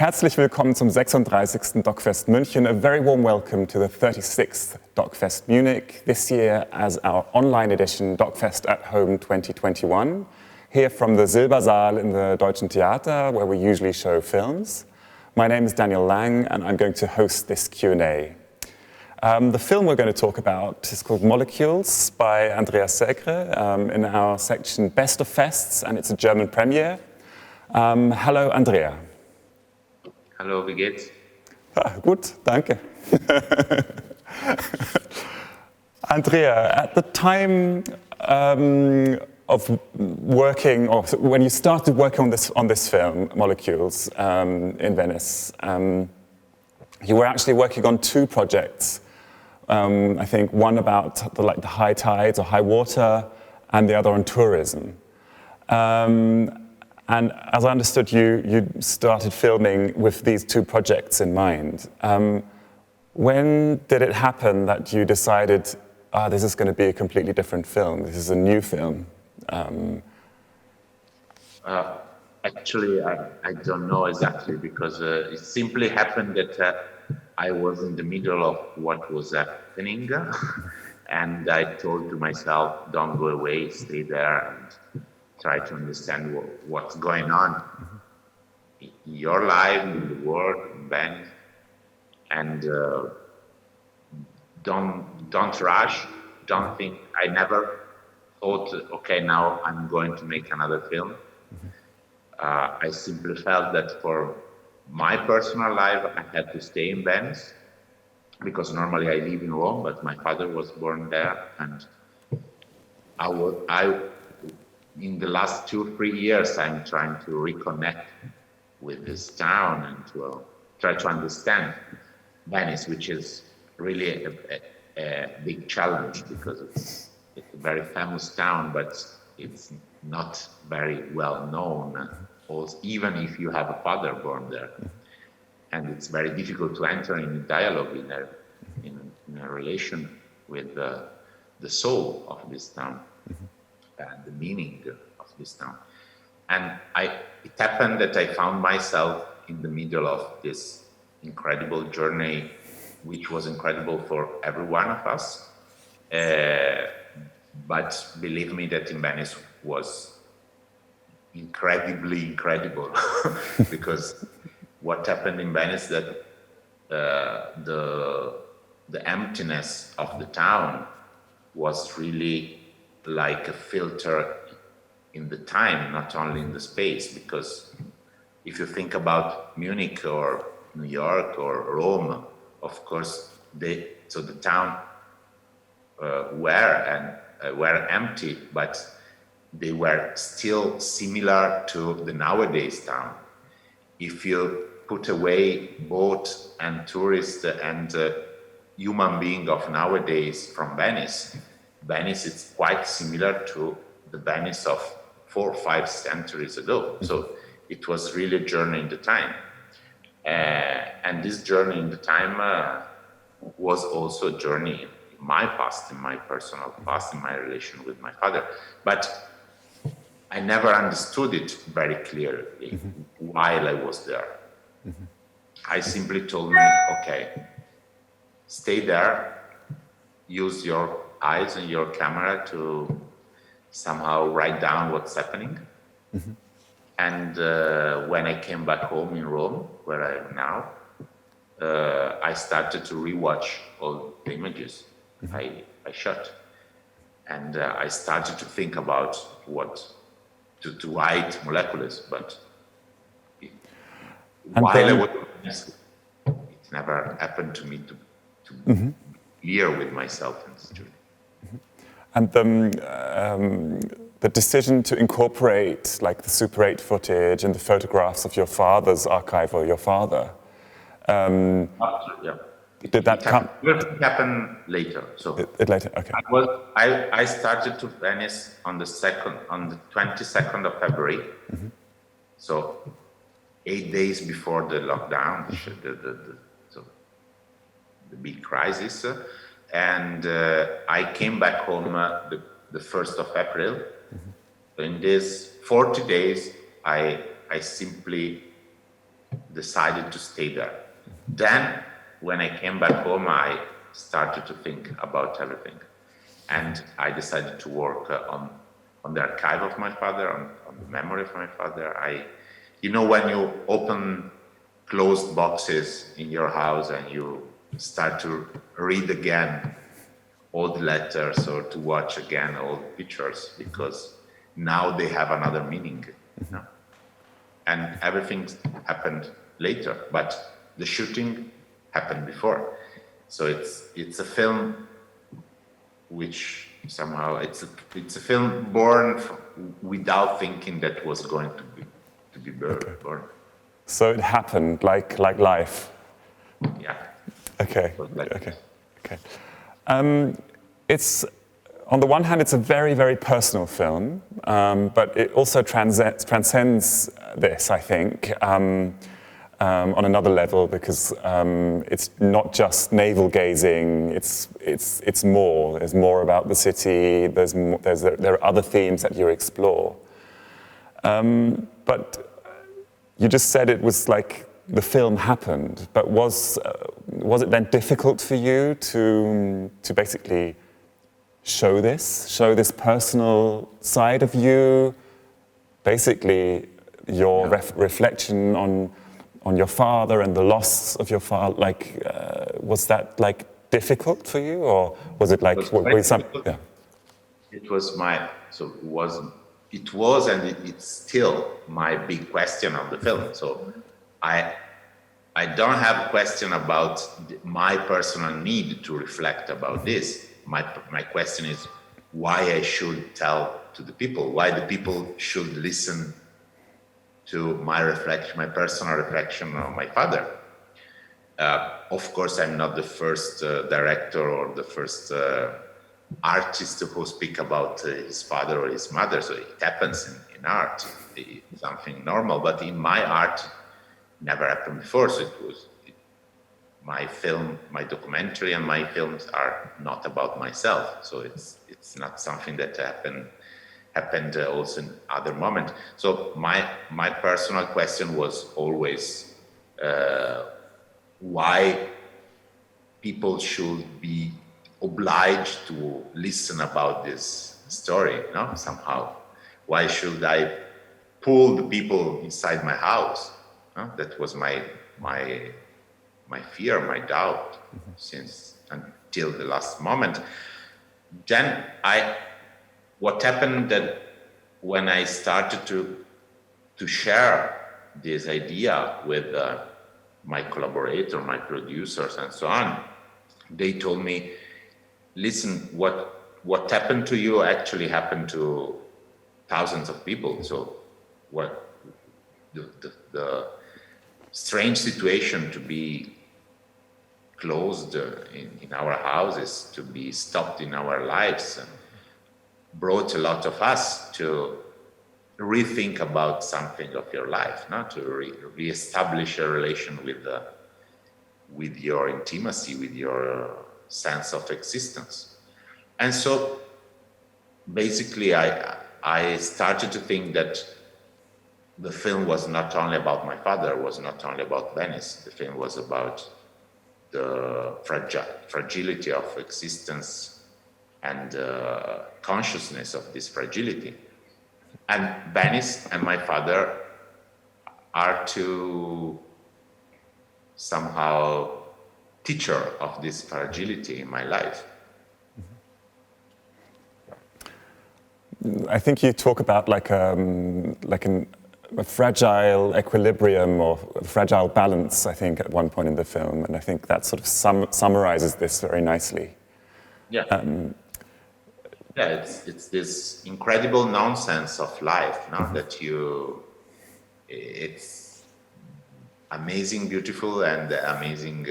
Herzlich willkommen zum 36. DOK.fest München. A very warm welcome to the 36th DOK.fest Munich, this year as our online edition DOK.fest at Home 2021, here from the Silbersaal in the Deutschen Theater, where we usually show films. My name is Daniel Lang, and I'm going to host this Q&A. The film we're going to talk about is called Molecules by Andrea Segre in our section Best of Fests, and it's a German premiere. Hello, Andrea. Hallo, wie geht's? Gut, danke. Andrea, at the time of working, or when you started working on this film, Molecules, in Venice, you were actually working on two projects. I think one about the high tides or high water, and the other on tourism. And as I understood, you started filming with these two projects in mind. When did it happen that you decided, this is going to be a completely different film, this is a new film? Actually, I don't know exactly, because it simply happened that I was in the middle of what was happening, and I told to myself, don't go away, stay there, and try to understand what's going on in your life, in the world, in Venice, and don't rush. Don't think. I never thought, okay, now I'm going to make another film. I simply felt that for my personal life, I had to stay in Venice, because normally I live in Rome, but my father was born there, and in the last 2-3 years, I'm trying to reconnect with this town and to try to understand Venice, which is really a big challenge, because it's a very famous town, but it's not very well known, also, even if you have a father born there. And it's very difficult to enter in a dialogue, in a relation with the soul of this town. And the meaning of this town. And it happened that I found myself in the middle of this incredible journey, which was incredible for every one of us. But believe me that in Venice was incredibly incredible, because what happened in Venice, that the emptiness of the town was really like a filter in the time, not only in the space. Because if you think about Munich or New York or Rome, of course, the town were empty, but they were still similar to the nowadays town. If you put away boat and tourist and human being of nowadays from Venice is quite similar to the Venice of 4 or 5 centuries ago. So it was really a journey in the time. And this journey in the time was also a journey in my past, in my personal past, in my relation with my father. But I never understood it very clearly while I was there. I simply told me, okay, stay there, use your eyes and your camera to somehow write down what's happening. And when I came back home in Rome, where I am now, I started to rewatch all the images I shot. And I started to think about what to write Molecules, but while I was, it never happened to me to be here with myself in this journey. And the decision to incorporate like the Super 8 footage and the photographs of your father's archive, or your father, did that come? It happened later. So it later, okay. I started to Venice on the 22nd of February. So 8 days before the lockdown, the big crisis. And I came back home the 1st of April. In these 40 days, I simply decided to stay there. Then, when I came back home, I started to think about everything. And I decided to work on the archive of my father, on the memory of my father. When you open closed boxes in your house and you start to read again old letters or to watch again old pictures, because now they have another meaning. And everything happened later, but the shooting happened before. So it's a film which somehow it's a film born without thinking that was going to be born. So it happened like life. Yeah. Okay. It's on the one hand, it's a very, very personal film, but it also transcends this, I think, on another level, because it's not just navel gazing. It's more. There's more about the city. There are other themes that you explore. But you just said it was like the film happened. But was it then difficult for you to basically show this personal side of you, basically your reflection on your father and the loss of your father? Was that difficult for you, or was it like It was and it's still my big question on the film. So I don't have a question about my personal need to reflect about this. My question is why I should tell to the people, why the people should listen to my reflection, my personal reflection on my father. Of course, I'm not the first director or the first artist who speak about his father or his mother. So it happens in art, it's something normal. But in my art, it never happened before. So my film, my documentary, and my films are not about myself. So it's not something that happened also in other moments. So my personal question was always why people should be obliged to listen about this story, somehow. Why should I pull the people inside my house? That was my fear, my doubt, since until the last moment. Then what happened that when I started to share this idea with my collaborator, my producers, and so on, they told me, listen, what happened to you actually happened to thousands of people. So what the strange situation to be closed in our houses, to be stopped in our lives, and brought a lot of us to rethink about something of your life, to reestablish a relation with your intimacy, with your sense of existence. And so basically I started to think that the film was not only about my father, was not only about Venice. The film was about the fragility of existence and consciousness of this fragility. And Venice and my father are two somehow teacher of this fragility in my life. I think you talk about a fragile equilibrium or a fragile balance, I think, at one point in the film, and I think that sort of summarizes this very nicely. Yeah. It's this incredible nonsense of life, that it's amazing, beautiful, and amazing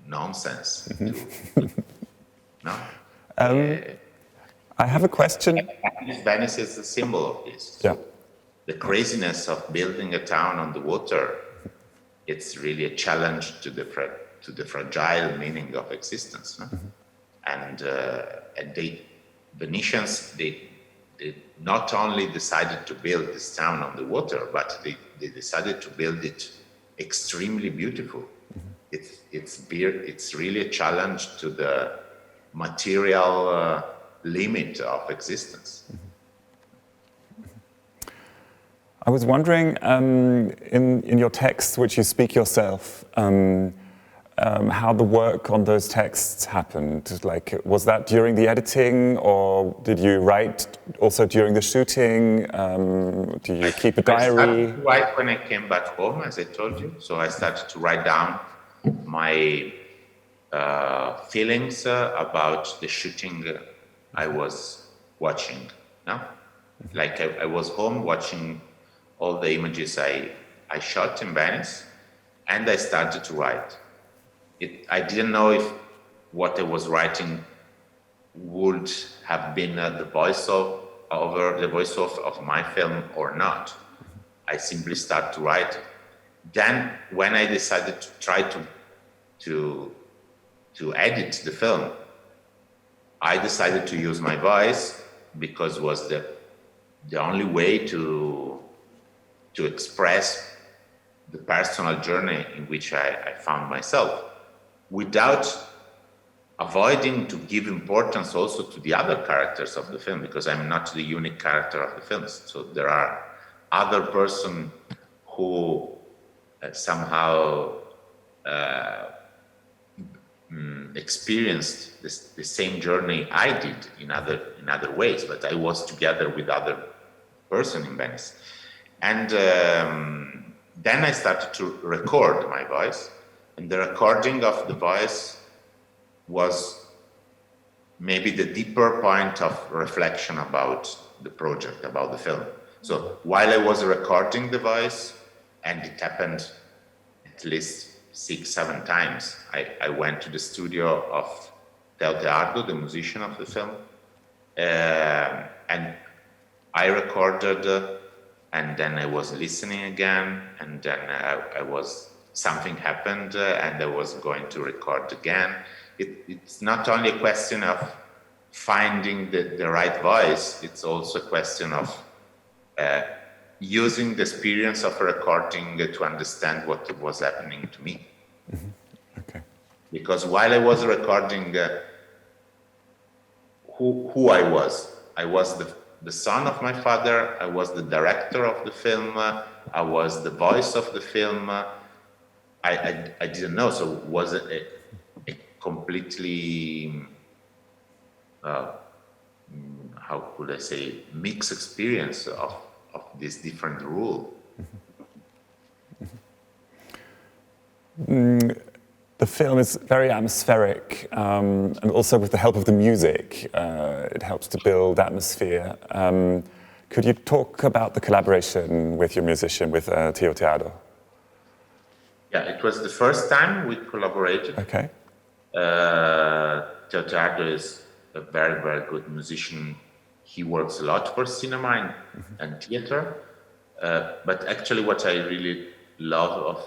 nonsense. I have a question. Venice is a symbol of this. So the craziness of building a town on the water, it's really a challenge to the fragile meaning of existence. And the Venetians, they not only decided to build this town on the water, but they decided to build it extremely beautiful. It's really a challenge to the material limit of existence. I was wondering, in your texts, which you speak yourself, how the work on those texts happened. Like, was that during the editing, or did you write also during the shooting? Do you keep a diary? I started to write when I came back home, as I told you. So I started to write down my feelings about the shooting I was watching. No? Like I was home watching all the images I shot in Venice, and I started to write. I didn't know if what I was writing would have been the voiceover of my film or not. I simply started to write. Then, when I decided to try to edit the film, I decided to use my voice because it was the only way to express the personal journey in which I found myself, without avoiding to give importance also to the other characters of the film, because I'm not the unique character of the films. So there are other persons who somehow experienced the same journey I did in other ways, but I was together with other person in Venice. And then I started to record my voice, and the recording of the voice was maybe the deeper point of reflection about the project, about the film. So while I was recording the voice, and it happened at least 6-7 times, I went to the studio of Teoteardo, the musician of the film, and I recorded, and then I was listening again, and then something happened, and I was going to record again. It's not only a question of finding the right voice, it's also a question of using the experience of recording to understand what was happening to me. Mm-hmm. Okay. Because while I was recording who I was the son of my father, I was the director of the film, I was the voice of the film. I didn't know, so it was a completely, how could I say, mixed experience of this different rule. The film is very atmospheric, and also with the help of the music, it helps to build atmosphere. Could you talk about the collaboration with your musician, with Teoteardo? Yeah, it was the first time we collaborated. Okay. Teoteardo is a very, very good musician. He works a lot for cinema and theater. But actually what I really love of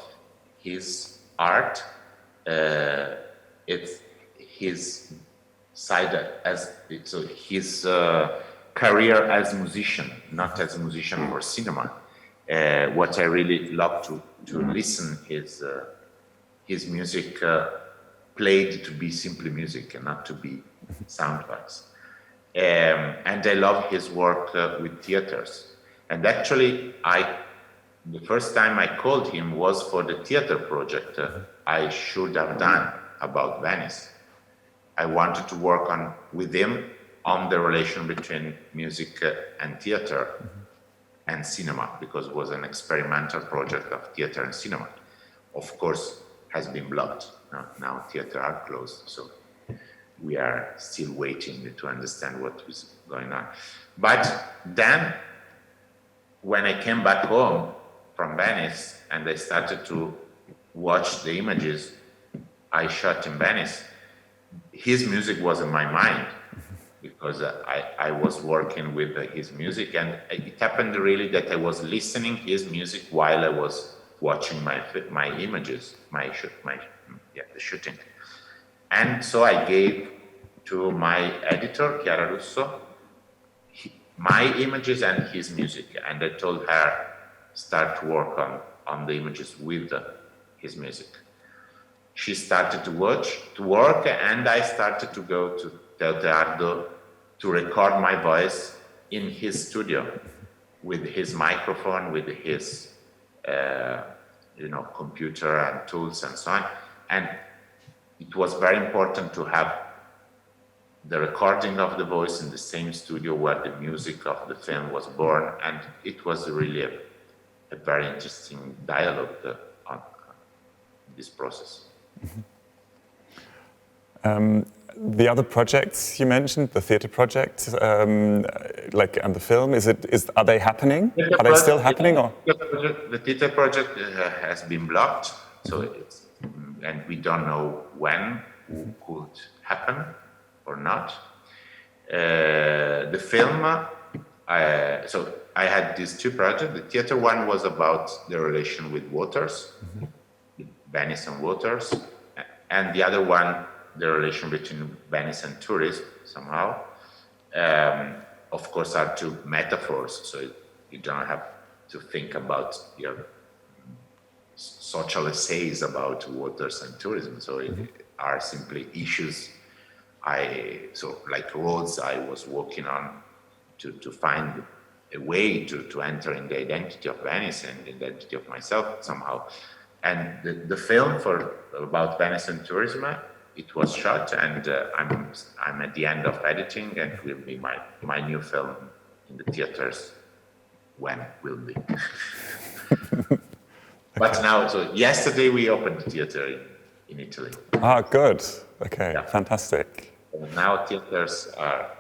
his art, it's his side his career as musician, not as a musician for cinema. What I really love to listen his music played to be simply music and not to be sound bites. And I love his work with theaters. And actually, the first time I called him was for the theater project I should have done about Venice. I wanted to work with him on the relation between music and theater and cinema, because it was an experimental project of theater and cinema. Of course, has been blocked. Now theater are closed, so we are still waiting to understand what is going on. But then, when I came back home from Venice and I started to watch the images I shot in Venice, his music was in my mind, because I was working with his music, and it happened really that I was listening his music while I was watching my images, the shooting. And so I gave to my editor, Chiara Russo, my images and his music. And I told her, start to work on the images with his music. She started to work, and I started to go to Teotardo to record my voice in his studio with his microphone, with his computer and tools and so on. And it was very important to have the recording of the voice in the same studio where the music of the film was born. And it was really a very interesting dialogue on this process. The other projects you mentioned, the theatre project, and the film, are they happening? Are they still happening? Or? The theatre project has been blocked, so and we don't know when it could happen or not. The film, so I had these two projects. The theatre one was about the relation with waters, Venice and waters, and the other one, the relation between Venice and tourism, somehow. Of course, are two metaphors, so you don't have to think about your social essays about waters and tourism. So it are simply issues. So like roads, I was working on to find a way to enter in the identity of Venice and the identity of myself somehow. And the film about Venice and tourism, it was shot, and I'm at the end of editing, and will be my new film in the theaters when will be. But now, so yesterday we opened the theater in Italy. Ah, good. Okay, yeah. Fantastic. And now theaters are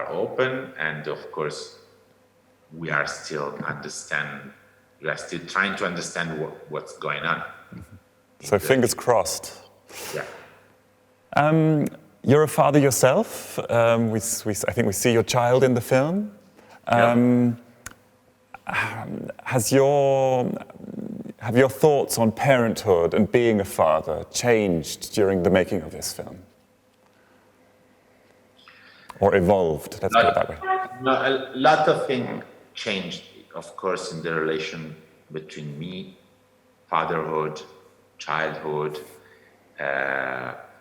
open, and of course we are still trying to understand what's going on. So fingers crossed. Yeah. You're a father yourself. I think we see your child in the film. Have your thoughts on parenthood and being a father changed during the making of this film? Or evolved, let's put it that way. No, a lot of things changed, of course, in the relation between me, fatherhood, childhood,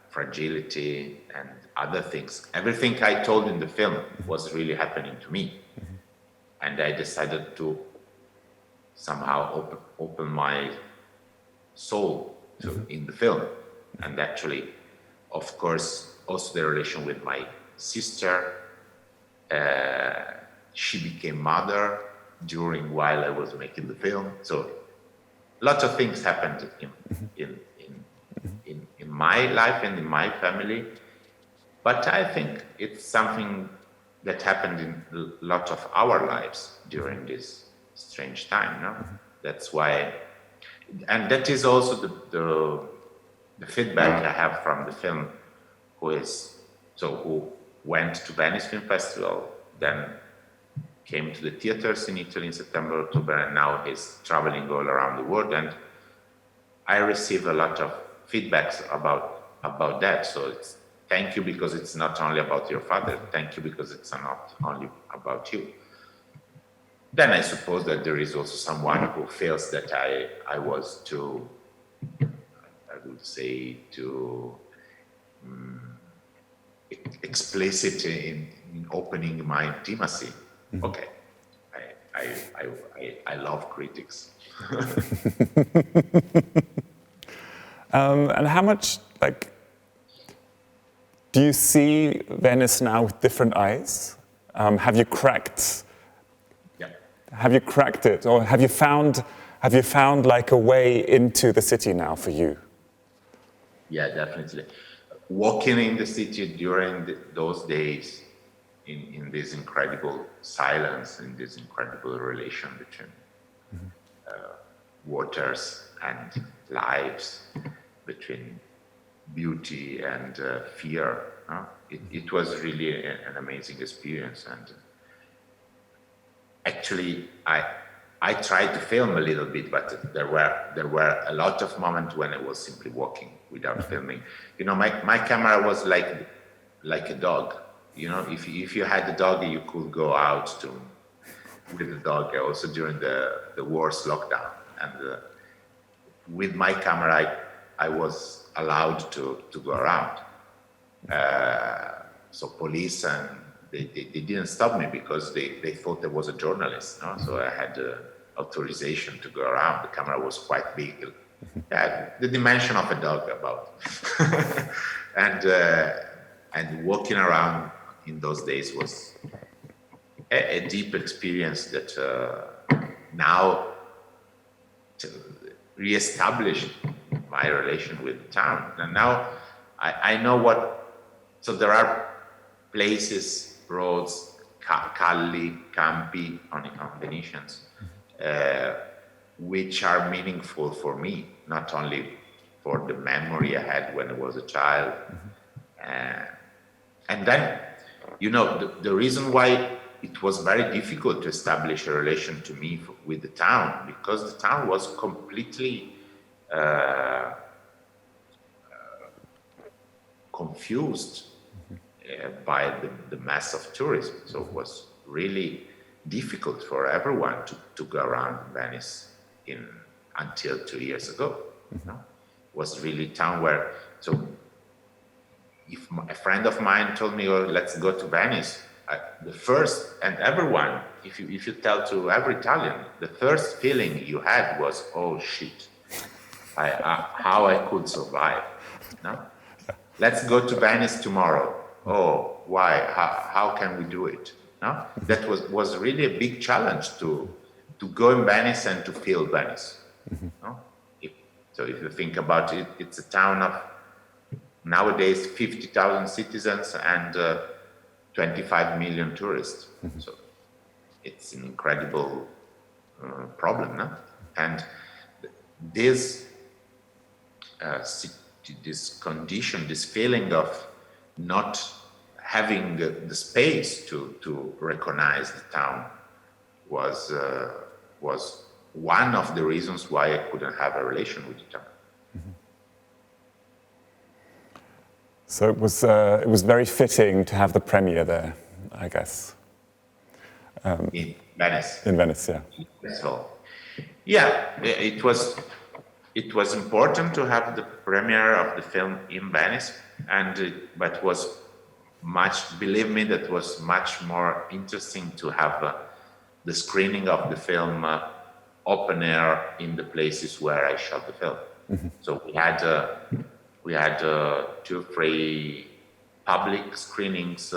fragility, and other things. Everything I told in the film was really happening to me. And I decided to somehow open my soul in the film. And actually, of course, also the relation with my sister. She became mother while I was making the film. So lots of things happened in my life and in my family. But I think it's something that happened in a lot of our lives during this strange time. No? That's why, and that is also the feedback I have from the film, who went to Venice Film Festival, then came to the theaters in Italy in September, October, and now he's traveling all around the world. And I receive a lot of feedbacks about that. So it's thank you, because it's not only about your father. Thank you, because it's not only about you. Then I suppose that there is also someone who feels that I was too, I would say, too explicit in opening my intimacy. Okay, I love critics. And how much, do you see Venice now with different eyes? Have you cracked? Yeah. Have you cracked it, or have you found a way into the city now for you? Yeah, definitely. Walking in the city during those days, in this incredible silence, in this incredible relation between waters and lives, between beauty and fear. It was really an amazing experience. And actually, I tried to film a little bit, but there were a lot of moments when I was simply walking without filming. My camera was like a dog. if you had the dog, you could go out with the dog also during the worst lockdown. And with my camera, I was allowed to go around. So police and they didn't stop me because they thought I was a journalist. No? So I had authorization to go around. The camera was quite big. Yeah, the dimension of a dog about. And walking around in those days was a deep experience that now reestablished my relation with the town. And now I know so there are places, roads, calli, campi on Venetians, which are meaningful for me, not only for the memory I had when I was a child. And then, the reason why it was very difficult to establish a relation to me with the town, because the town was completely confused by the mass of tourism. So it was really difficult for everyone to go around Venice until 2 years ago. It was really a town where, so if a friend of mine told me, "Oh, let's go to Venice," the first, and everyone, if you tell to every Italian, the first feeling you had was, "Oh shit, how I could survive." No? Let's go to Venice tomorrow. Oh, why? How can we do it? No? That was really a big challenge to go in Venice and to feel Venice. No? So if you think about it, it's a town of nowadays 50,000 citizens and 25 million tourists. So it's an incredible problem, no? And this condition, this feeling of not having the space to recognize the town was one of the reasons why I couldn't have a relation with the town. So it was very fitting to have the premiere there, I guess. In Venice. In Venice, yeah. So, yeah, it was important to have the premiere of the film in Venice, but was believe me, that was much more interesting to have the screening of the film open air in the places where I shot the film. So we had 2 or 3 public screenings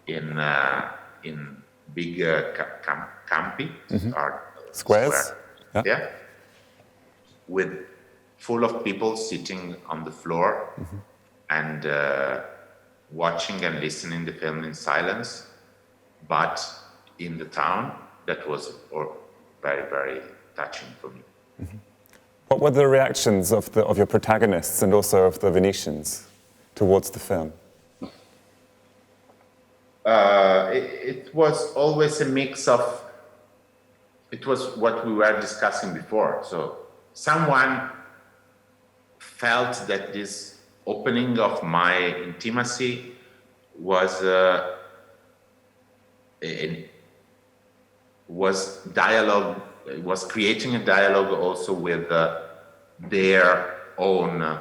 in big campi, squares, yeah, with full of people sitting on the floor and watching and listening the film in silence, but in the town. That was very, very touching for me. What were the reactions of your protagonists and also of the Venetians towards the film? It was always a mix of. It was what we were discussing before. So someone felt that this opening of my intimacy was dialogue. It was creating a dialogue also with their own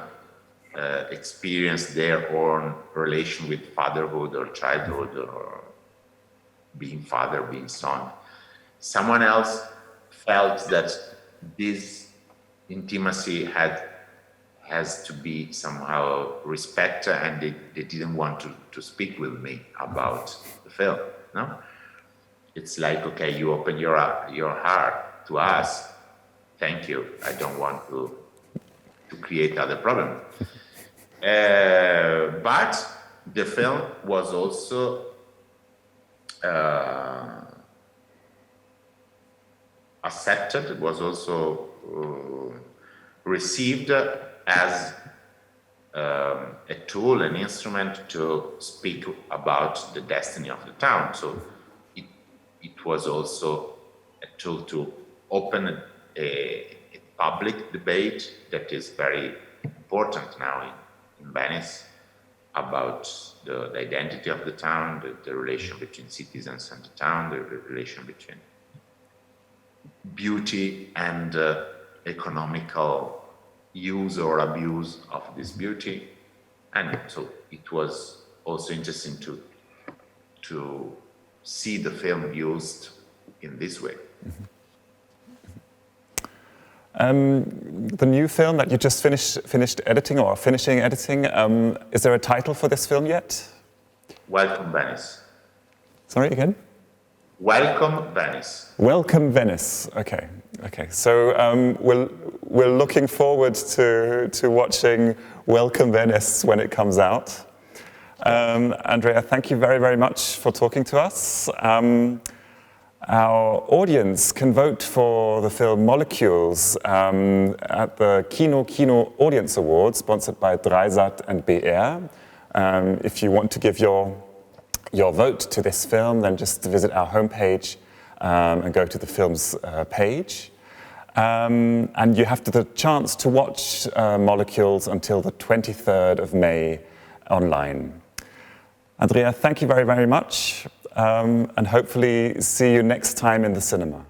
experience, their own relation with fatherhood or childhood or being father, being son. Someone else felt that this intimacy has to be somehow respected, and they didn't want to speak with me about the film. No, it's like, okay, you open your heart to us. Thank you. I don't want to create other problems. But the film was also accepted, was also received as a tool, an instrument to speak about the destiny of the town. So it was also a tool to open a public debate that is very important now in Venice about the identity of the town, the relation between citizens and the town, the relation between beauty and economical use or abuse of this beauty. And so it was also interesting to see the film used in this way. The new film that you just finished editing or finishing editing, is there a title for this film yet? Welcome Venice. Sorry, again? Welcome Venice. Welcome Venice. Okay. So we're looking forward to watching Welcome Venice when it comes out. Andrea, thank you very, very much for talking to us. Our audience can vote for the film Molecules at the Kino Audience Awards, sponsored by Dreisat and BR. If you want to give your vote to this film, then just visit our homepage and go to the film's page. And you have the chance to watch Molecules until the 23rd of May online. Andrea, thank you very, very much. And hopefully see you next time in the cinema.